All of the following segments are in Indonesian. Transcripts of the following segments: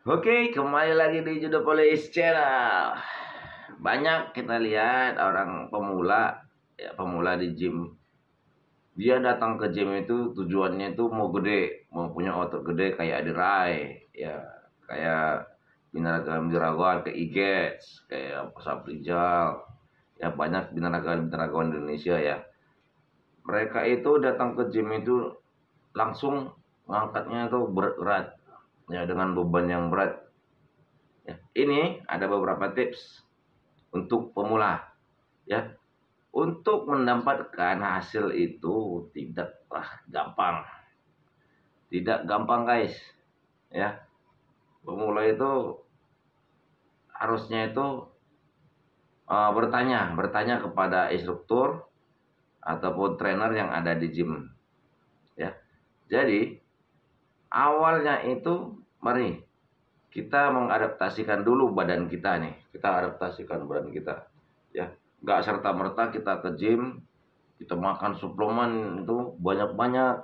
Oke, kembali lagi di Judo Police Channel. Banyak kita lihat orang pemula, ya pemula di gym. Dia datang ke gym itu tujuannya itu mau gede, mau punya otot gede kayak Adirai, ya kayak binaraga-binaragawan kayak Igets, kayak Saprijal, ya banyak binaraga-binaragawan Indonesia ya. Mereka itu datang ke gym itu langsung ngangkatnya itu berat, ya dengan beban yang berat. Ya, ini ada beberapa tips untuk pemula, ya. Untuk mendapatkan hasil itu tidaklah gampang. Tidak gampang, guys. Ya, pemula itu harusnya itu bertanya kepada instruktur ataupun trainer yang ada di gym, ya. Jadi, awalnya itu mari kita mengadaptasikan dulu badan kita nih. Kita adaptasikan badan kita, ya. Nggak serta-merta kita ke gym, kita makan suplemen itu banyak-banyak,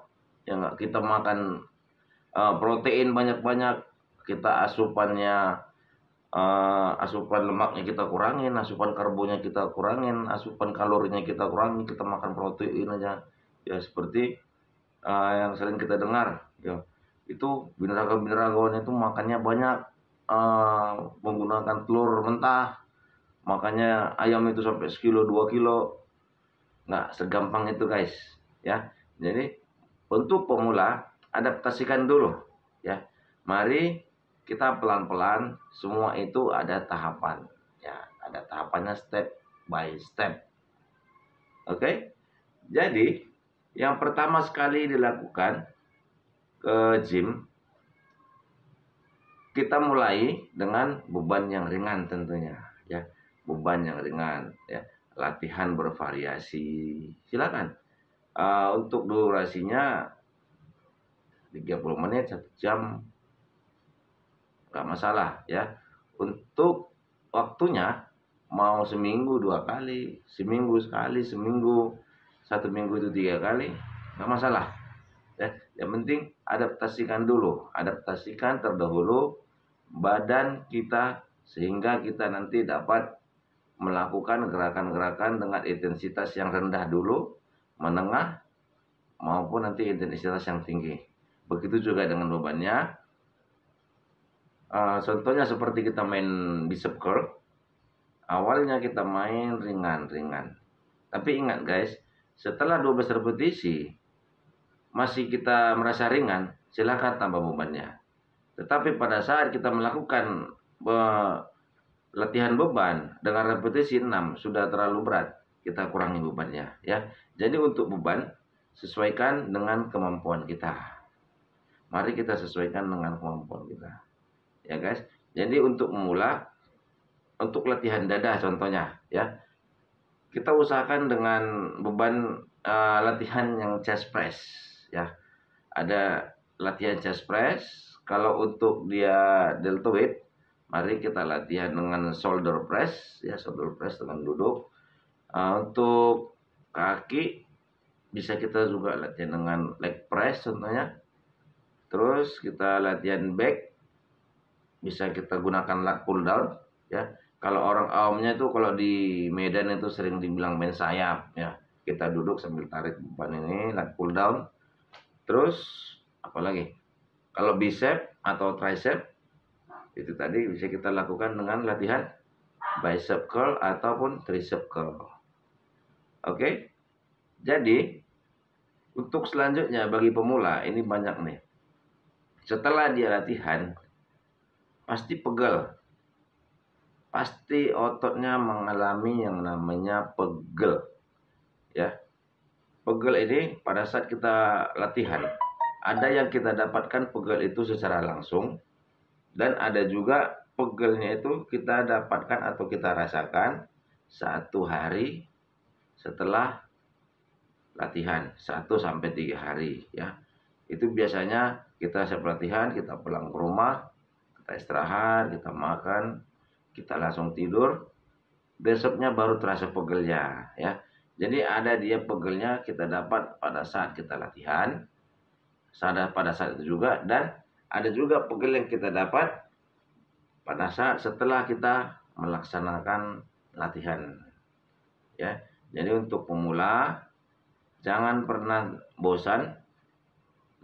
ya nggak, kita makan protein banyak-banyak, kita asupan lemaknya kita kurangin, asupan karbonya kita kurangin, asupan kalorinya kita kurangin, kita makan protein aja, ya seperti yang sering kita dengar, ya itu binaraga-binaragawan itu makannya banyak, menggunakan telur mentah, makanya ayam itu sampai sekilo 2 kilo. Nggak segampang itu, guys, ya. Jadi untuk pemula adaptasikan dulu, ya. Mari kita pelan-pelan, semua itu ada tahapan, ya, ada tahapannya step by step. Oke. Jadi yang pertama sekali dilakukan ke gym, kita mulai dengan beban yang ringan tentunya, ya. Beban yang ringan, ya. Latihan bervariasi. Silakan. Untuk durasinya 30 menit, 1 jam, nggak masalah, ya. Untuk waktunya mau seminggu 2 kali, seminggu sekali, seminggu 1 minggu itu 3 kali, nggak masalah, ya. Yang penting adaptasikan dulu, adaptasikan terdahulu badan kita sehingga kita nanti dapat melakukan gerakan-gerakan dengan intensitas yang rendah dulu, menengah, maupun nanti intensitas yang tinggi. Begitu juga dengan bebannya. Contohnya seperti kita main bicep curl. Awalnya kita main ringan-ringan. Tapi ingat, guys, setelah 12 repetisi masih kita merasa ringan, silakan tambah bebannya. Tetapi pada saat kita melakukan latihan beban dengan repetisi 6 sudah terlalu berat, kita kurangi bebannya, ya. Jadi untuk beban sesuaikan dengan kemampuan kita. Mari kita sesuaikan dengan kemampuan kita, ya, guys. Jadi untuk memula, untuk latihan dada contohnya, ya, kita usahakan dengan beban latihan yang chest press, ya. Ada latihan chest press. Kalau untuk dia deltoid, mari kita latihan dengan shoulder press, ya, shoulder press dengan duduk. Untuk kaki bisa kita juga latihan dengan leg press contohnya. Terus kita latihan back, bisa kita gunakan lat pull down, ya. Kalau orang awamnya itu kalau di Medan itu sering dibilang main sayap, ya. Kita duduk sambil tarik beban ini, lat pull down. Terus apalagi? Kalau bicep atau tricep itu tadi bisa kita lakukan dengan latihan bicep curl ataupun tricep curl. Oke? Jadi untuk selanjutnya bagi pemula ini banyak nih. Setelah dia latihan, pasti pegel. Pasti ototnya mengalami yang namanya pegel, ya. Pegel ini pada saat kita latihan, ada yang kita dapatkan pegel itu secara langsung, dan ada juga pegelnya itu kita dapatkan atau kita rasakan 1 hari setelah latihan, 1 sampai 3 hari, ya. Itu biasanya kita siap latihan, kita pulang ke rumah, kita istirahat, kita makan, kita langsung tidur, besoknya baru terasa pegelnya, ya. Jadi ada dia pegelnya kita dapat pada saat kita latihan, sadar pada saat itu juga, dan ada juga pegel yang kita dapat pada saat setelah kita melaksanakan latihan, ya. Jadi untuk pemula jangan pernah bosan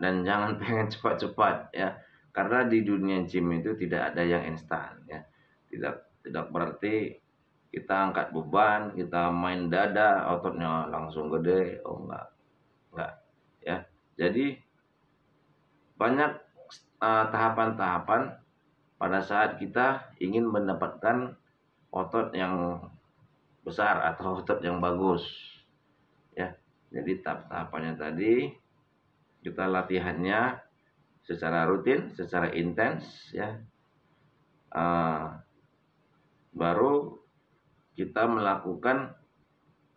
dan jangan pengen cepat-cepat, ya, karena di dunia gym itu tidak ada yang instan, ya. Tidak berarti kita angkat beban, kita main dada ototnya langsung gede. Oh, enggak, ya. Jadi banyak tahapan-tahapan pada saat kita ingin mendapatkan otot yang besar atau otot yang bagus, ya. Jadi tahap-tahapannya tadi kita latihannya secara rutin, secara intens, ya. Baru kita melakukan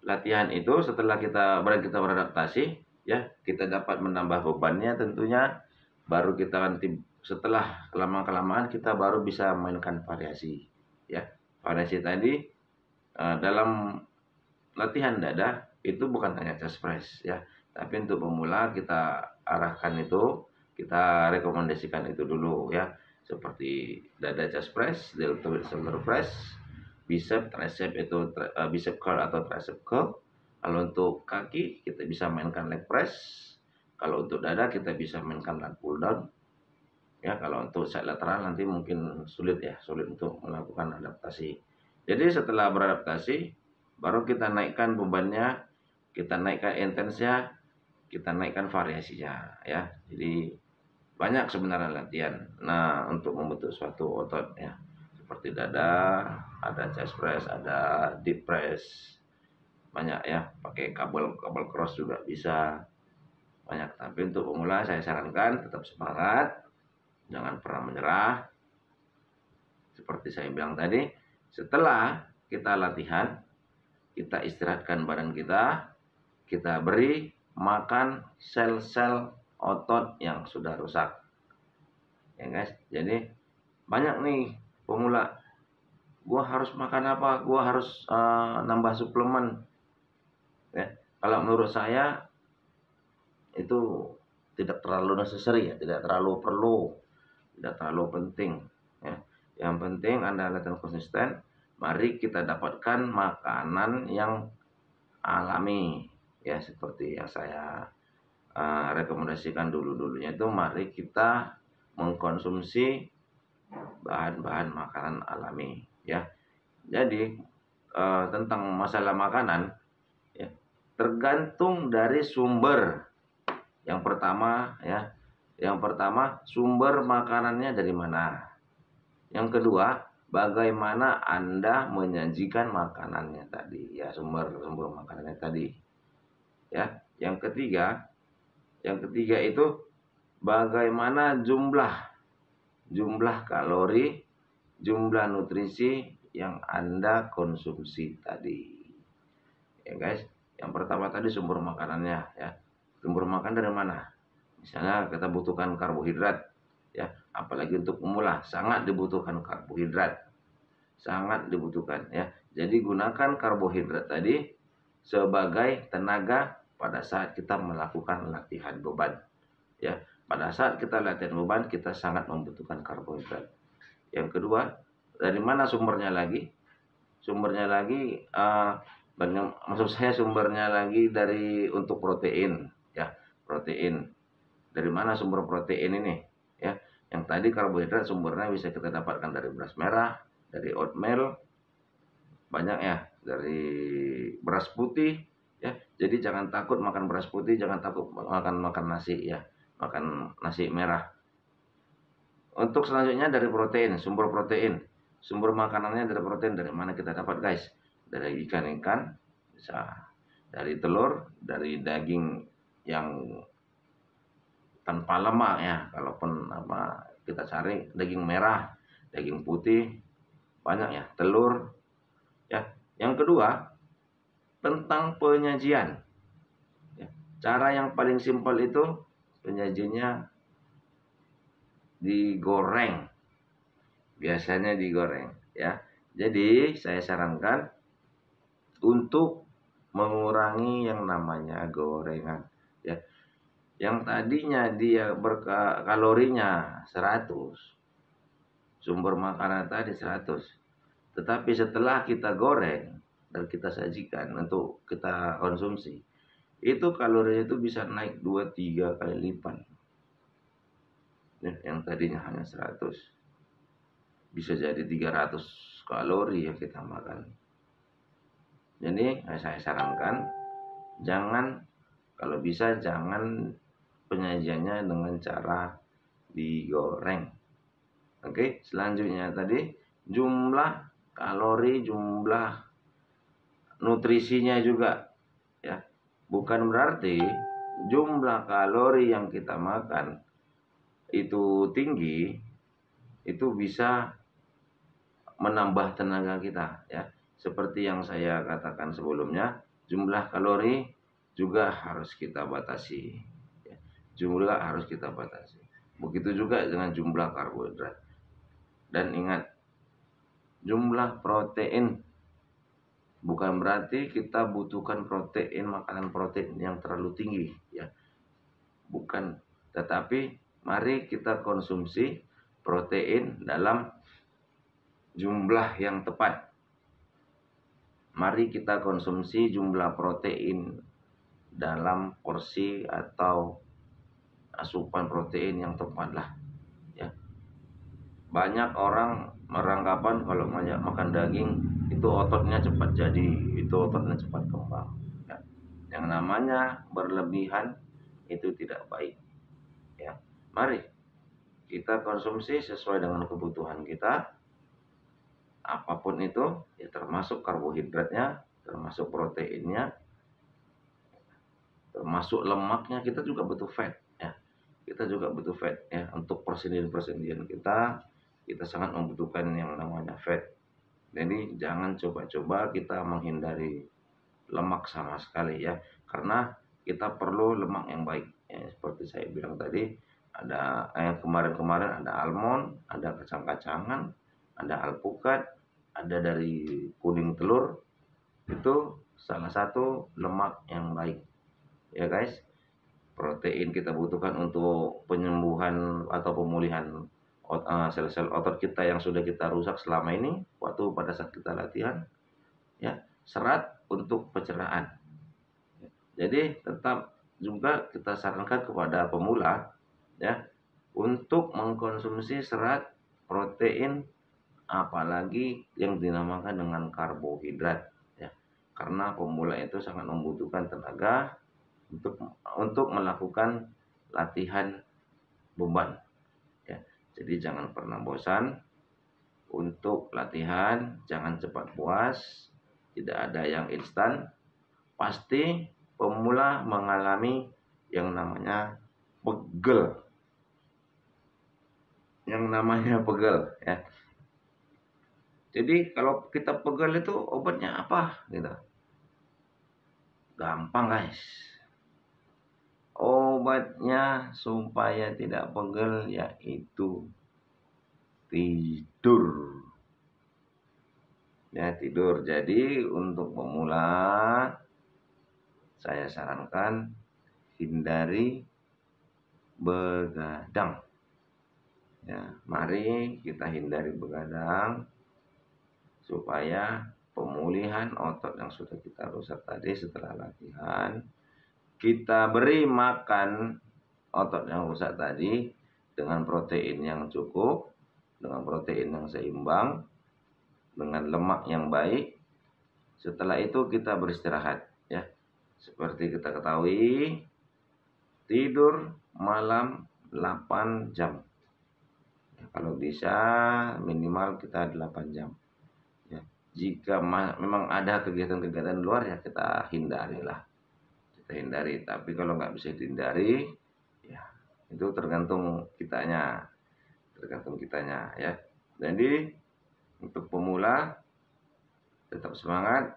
latihan itu. Setelah kita beradaptasi, ya, kita dapat menambah bebannya tentunya. Baru kita nanti setelah lama-kelamaan kita baru bisa mainkan variasi, ya. Variasi tadi dalam latihan dada itu bukan hanya chest press, ya, tapi untuk pemula kita arahkan itu, kita rekomendasikan itu dulu, ya, seperti dada chest press, deltoid shoulder press, bicep tricep itu bicep curl atau tricep curl. Kalau untuk kaki kita bisa mainkan leg press, kalau untuk dada kita bisa mainkan lat pull down, ya. Kalau untuk side lateral nanti mungkin sulit untuk melakukan adaptasi. Jadi setelah beradaptasi baru kita naikkan bebannya, kita naikkan intensnya, kita naikkan variasinya, ya. Jadi banyak sebenarnya latihan. Nah, untuk membentuk suatu otot, ya, seperti dada, ada chest press, ada deep press, banyak, ya. Pakai kabel cross juga bisa, banyak. Tapi untuk pemula saya sarankan tetap semangat, jangan pernah menyerah. Seperti saya bilang tadi, setelah kita latihan, kita istirahatkan badan kita beri makan sel-sel otot yang sudah rusak, ya guys. Jadi banyak nih pemula, gua harus makan apa, gua harus nambah suplemen, ya. Kalau menurut saya itu tidak terlalu necessary, ya, tidak terlalu perlu, tidak terlalu penting, ya. Yang penting Anda latihan konsisten. Mari kita dapatkan makanan yang alami, ya, seperti yang saya rekomendasikan dulunya itu, mari kita mengkonsumsi bahan-bahan makanan alami, ya. Jadi tentang masalah makanan, ya, tergantung dari sumber. Yang pertama, sumber makanannya dari mana. Yang kedua, bagaimana Anda menyajikan makanannya tadi, ya, sumber makanannya tadi, ya. Yang ketiga itu bagaimana jumlah kalori, jumlah nutrisi yang Anda konsumsi tadi, ya guys. Yang pertama tadi sumber makanannya, ya. Sumber makan dari mana? Misalnya kita butuhkan karbohidrat, ya, apalagi untuk pemula sangat dibutuhkan karbohidrat, ya. Jadi gunakan karbohidrat tadi sebagai tenaga pada saat kita melakukan latihan beban, ya. Pada saat kita latihan beban kita sangat membutuhkan karbohidrat. Yang kedua, dari mana sumbernya lagi? Maksud saya sumbernya lagi dari untuk protein, ya, protein. Dari mana sumber protein ini, ya? Yang tadi karbohidrat sumbernya bisa kita dapatkan dari beras merah, dari oatmeal, banyak, ya, dari beras putih, ya. Jadi jangan takut makan beras putih, jangan takut makan nasi, ya, makan nasi merah. Untuk selanjutnya dari protein, sumber makanannya dari protein. Dari mana kita dapat, guys? Dari ikan-ikan, bisa dari telur, dari daging yang tanpa lemak, ya. Kalaupun kita cari daging merah, daging putih, banyak, ya, telur, ya. Yang kedua, tentang penyajian, ya. Cara yang paling simpel itu penyajiannya digoreng, biasanya digoreng, ya. Jadi saya sarankan untuk mengurangi yang namanya gorengan, ya. Yang tadinya dia kalorinya 100, sumber makanan tadi 100. Tetapi setelah kita goreng dan kita sajikan untuk kita konsumsi, itu kalorinya itu bisa naik 2-3 kali lipat. Yang tadinya hanya 100 bisa jadi 300 kalori yang kita makan. Jadi saya sarankan jangan, kalau bisa jangan penyajiannya dengan cara digoreng. Oke, selanjutnya tadi jumlah kalori, jumlah nutrisinya juga ya. Bukan berarti jumlah kalori yang kita makan itu tinggi itu bisa menambah tenaga kita ya. Seperti yang saya katakan sebelumnya, jumlah kalori juga harus kita batasi ya. Jumlah harus kita batasi. Begitu juga dengan jumlah karbohidrat. Dan ingat, jumlah protein bukan berarti kita butuhkan protein, makanan protein yang terlalu tinggi ya. Bukan, tetapi mari kita konsumsi protein dalam jumlah yang tepat. Mari kita konsumsi jumlah protein dalam porsi atau asupan protein yang tepat lah ya. Banyak orang merangkapan kalau makan daging itu ototnya cepat jadi, itu ototnya cepat kembang ya. Yang namanya berlebihan itu tidak baik ya. Mari kita konsumsi sesuai dengan kebutuhan kita, apapun itu ya, termasuk karbohidratnya, termasuk proteinnya, termasuk lemaknya. Kita juga butuh fat ya, kita juga butuh fat ya. Untuk persendian kita sangat membutuhkan yang namanya fat. Jadi jangan coba-coba kita menghindari lemak sama sekali ya, karena kita perlu lemak yang baik ya. Seperti saya bilang tadi, ada kemarin-kemarin ada almond, ada kacang-kacangan, ada alpukat, ada dari kuning telur. Itu salah satu lemak yang baik ya guys. Protein kita butuhkan untuk penyembuhan atau pemulihan sel-sel otot kita yang sudah kita rusak selama ini waktu pada saat kita latihan ya. Serat untuk pencernaan. Jadi tetap juga kita sarankan kepada pemula ya untuk mengkonsumsi serat, protein, apalagi yang dinamakan dengan karbohidrat ya. Karena pemula itu sangat membutuhkan tenaga untuk melakukan latihan beban ya. Jadi jangan pernah bosan untuk latihan, jangan cepat puas, tidak ada yang instan. Pasti pemula mengalami yang namanya pegel. Yang namanya pegel ya. Jadi kalau kita pegel itu obatnya apa gitu? Gampang guys. Obatnya supaya tidak pegel yaitu tidur. Ya, tidur. Jadi untuk pemula saya sarankan hindari begadang. Ya, mari kita hindari begadang supaya pemulihan otot yang sudah kita rusak tadi setelah latihan, kita beri makan otot yang rusak tadi dengan protein yang cukup, dengan protein yang seimbang, dengan lemak yang baik. Setelah itu kita beristirahat ya. Seperti kita ketahui, tidur malam 8 jam. Ya, kalau bisa minimal kita 8 jam. Ya. Jika memang ada kegiatan-kegiatan luar ya kita hindarilah. Kita hindari, tapi kalau nggak bisa dihindari ya itu tergantung kitanya ya. Jadi untuk pemula tetap semangat,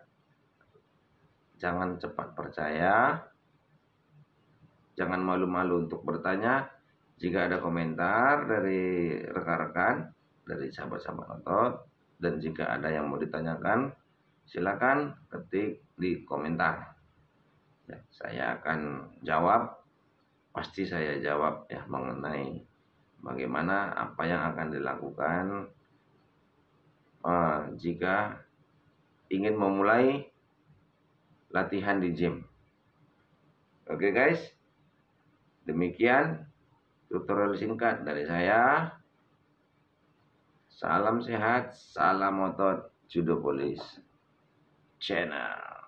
jangan cepat percaya, jangan malu-malu untuk bertanya. Jika ada komentar dari rekan-rekan, dari sahabat-sahabat otot, dan jika ada yang mau ditanyakan, silakan ketik di komentar. Ya, saya akan jawab, pasti saya jawab ya mengenai bagaimana apa yang akan dilakukan jika ingin memulai latihan di gym. Oke guys, demikian tutorial singkat dari saya. Salam sehat, salam otot, Judo Police Channel.